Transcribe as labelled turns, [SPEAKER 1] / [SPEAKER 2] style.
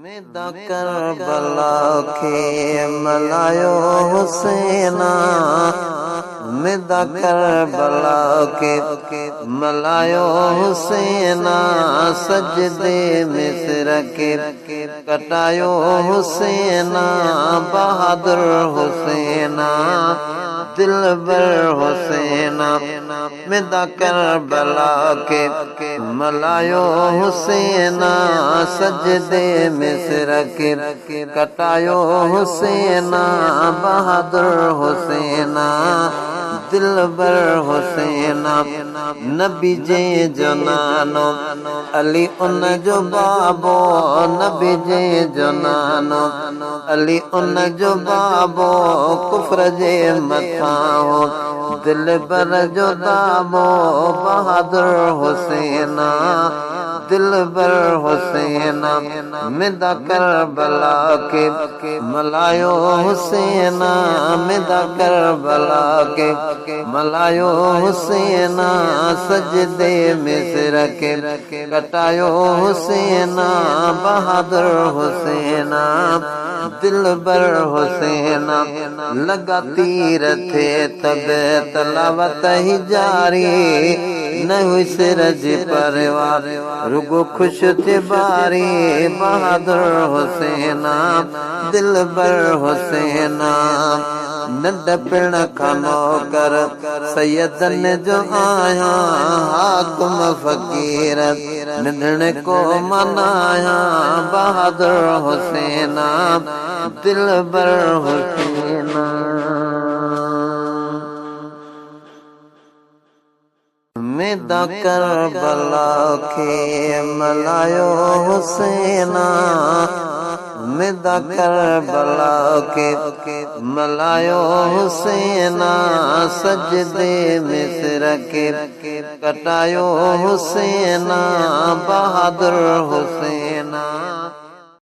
[SPEAKER 1] मेदा करबला के मलायो हुसैना, मेदा करबला के मलायो हुसैना, सजदे मिस्र के कटायो हुसैना, बहादुर हुसैना दिलबर हुसैना, मेदा करबला के मलायो हुसैना, सजदे मिस्र के कटायो हुसैना, बहादुर हुसैना दिलबर हुसैना, नबी जे जो नानो अली उन जो बाबो, नबी जे जो नानो अली उन जो बाबो, कुफ्र जे मथां दिलबर जो दाबो, बहादुर हुसैना दिलबर हुसैना, मेदा करबला के मलायो हुसैना, मेदा करबला के मलायो हुसैना, सजदे मिस्र के कटायो हुसैना, बहादुर हुसैना दिलबर हुसैना, लगा तीर थे तब तलावत ही जारी, न हुई सिरज परवार रुगो खुश थे बारी, बहादुर हुसैना दिलबर हुसैना, नंढ पिण खानो कर सैयदन जो आया, हाकुम फकीर निधन को मनाया, बहादुर हुसैना दिलबर हुसैना। मेदा करबला के मलायो हुसैना, मेदा करबला के मलायो हुसैना, सजदे मिस्र के कटायो हुसैना, बहादुर हुसैना।